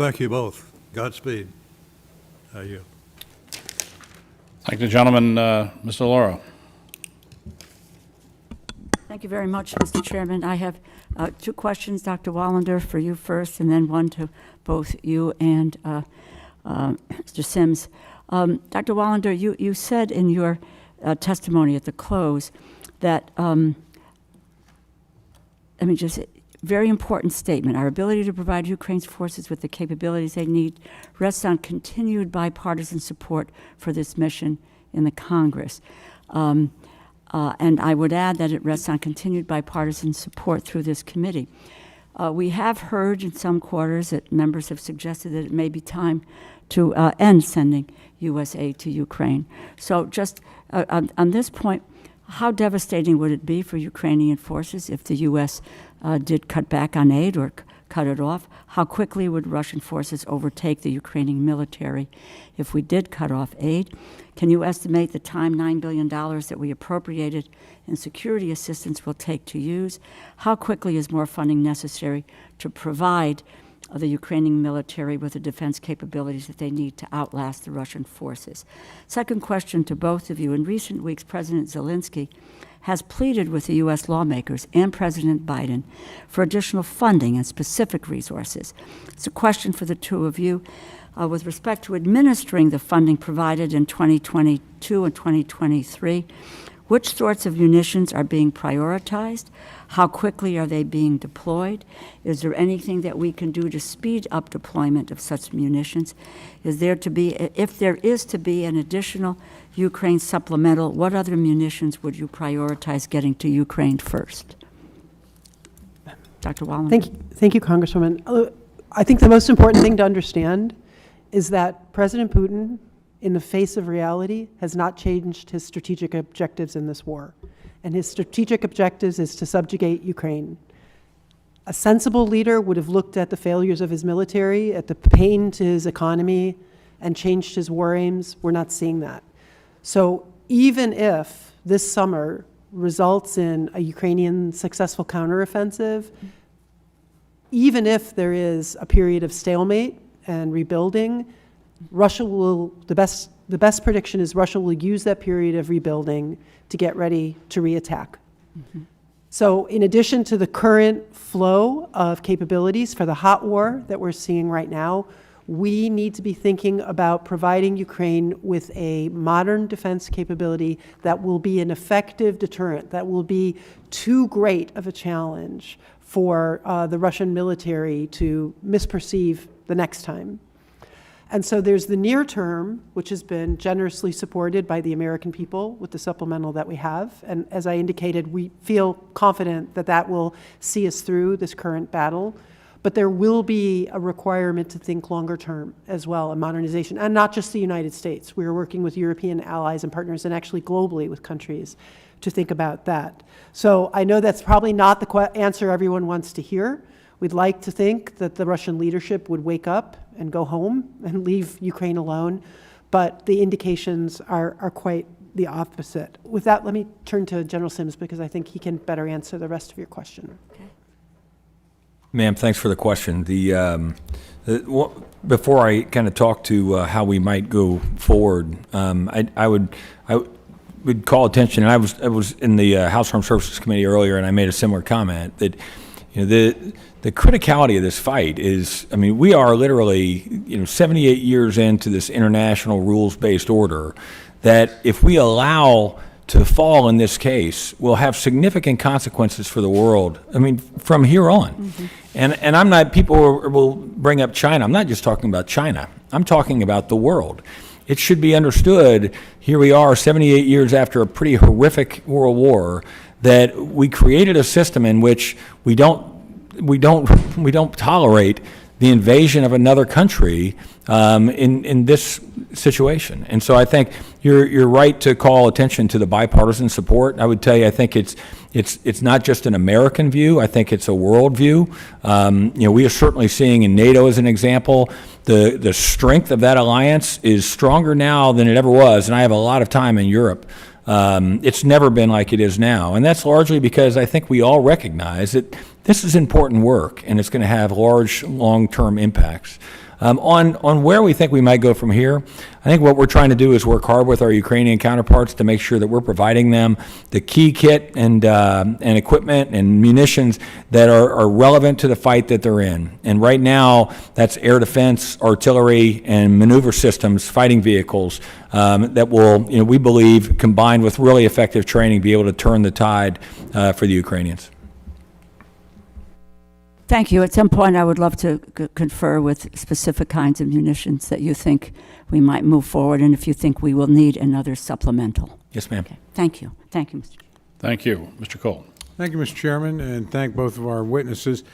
Thank you both. Godspeed. You. Thank the gentleman, Mr. DeLauro. Thank you very much, Mr. Chairman. I have two questions, Dr. Wallander, for you first, and then one to both you and Mr. Sims. Dr. Wallander, you said in your testimony at the close that, very important statement, our ability to provide Ukraine's forces with the capabilities they need rests on continued bipartisan support for this mission in the Congress. And I would add that it rests on continued bipartisan support through this committee. We have heard in some quarters that members have suggested that it may be time to end sending U.S. aid to Ukraine. So just on this point, how devastating would it be for Ukrainian forces if the U.S. Did cut back on aid or cut it off? How quickly would Russian forces overtake the Ukrainian military if we did cut off aid? Can you estimate the time $9 billion that we appropriated in security assistance will take to use? How quickly is more funding necessary to provide the Ukrainian military with the defense capabilities that they need to outlast the Russian forces? Second question to both of you. In recent weeks, President Zelensky has pleaded with the U.S. lawmakers and President Biden for additional funding and specific resources. It's a question for the two of you. With respect to administering the funding provided in 2022 and 2023, which sorts of munitions are being prioritized? How quickly are they being deployed? Is there anything that we can do to speed up deployment of such munitions? Is there to be, if there is to be an additional Ukraine supplemental, what other munitions would you prioritize getting to Ukraine first? Dr. Wallander. Thank you, Congresswoman. I think the most important thing to understand is that President Putin, in the face of reality, has not changed his strategic objectives in this war. And his strategic objectives is to subjugate Ukraine. A sensible leader would have looked at the failures of his military, at the pain to his economy, and changed his war aims. We're not seeing that. So even if this summer results in a Ukrainian successful counteroffensive, even if there is a period of stalemate and rebuilding, Russia will, the best prediction is Russia will use that period of rebuilding to get ready to reattack. Mm-hmm. So in addition to the current flow of capabilities for the hot war that we're seeing right now, we need to be thinking about providing Ukraine with a modern defense capability that will be an effective deterrent, that will be too great of a challenge for the Russian military to misperceive the next time. And so there's the near term, which has been generously supported by the American people with the supplemental that we have. And as I indicated, we feel confident that that will see us through this current battle. But there will be a requirement to think longer term as well, a modernization, and not just the United States. We are working with European allies and partners and actually globally with countries to think about that. So I know that's probably not the answer everyone wants to hear. We'd like to think that the Russian leadership would wake up and go home and leave Ukraine alone, but the indications are quite the opposite. With that, let me turn to General Sims because I think he can better answer the rest of your question. Okay. Ma'am, thanks for the question. Before I kind of talk to how we might go forward, I would call attention, and I was in the House Armed Services Committee earlier, and I made a similar comment that the criticality of this fight is, we are literally 78 years into this international rules-based order that if we allow to fall in this case will have significant consequences for the world, from here on. Mm-hmm. And I'm not, people will bring up China. I'm not just talking about China. I'm talking about the world. It should be understood, here we are 78 years after a pretty horrific world war, that we created a system in which we don't tolerate the invasion of another country in this situation. And so I think you're right to call attention to the bipartisan support. I would tell you, I think it's not just an American view. I think it's a world view. We are certainly seeing in NATO as an example, the strength of that alliance is stronger now than it ever was. And I have a lot of time in Europe. It's never been like it is now. And that's largely because I think we all recognize that this is important work and it's going to have large long-term impacts. On where we think we might go from here, I think what we're trying to do is work hard with our Ukrainian counterparts to make sure that we're providing them the key kit and equipment and munitions that are relevant to the fight that they're in. And right now, that's air defense, artillery, and maneuver systems, fighting vehicles that will, we believe, combined with really effective training, be able to turn the tide for the Ukrainians. Thank you. At some point, I would love to confer with specific kinds of munitions that you think we might move forward, and if you think we will need another supplemental. Yes, ma'am. Okay. Thank you. Thank you, Mr. Thank you. Mr. Cole. Thank you, Mr. Chairman, and thank both of our witnesses.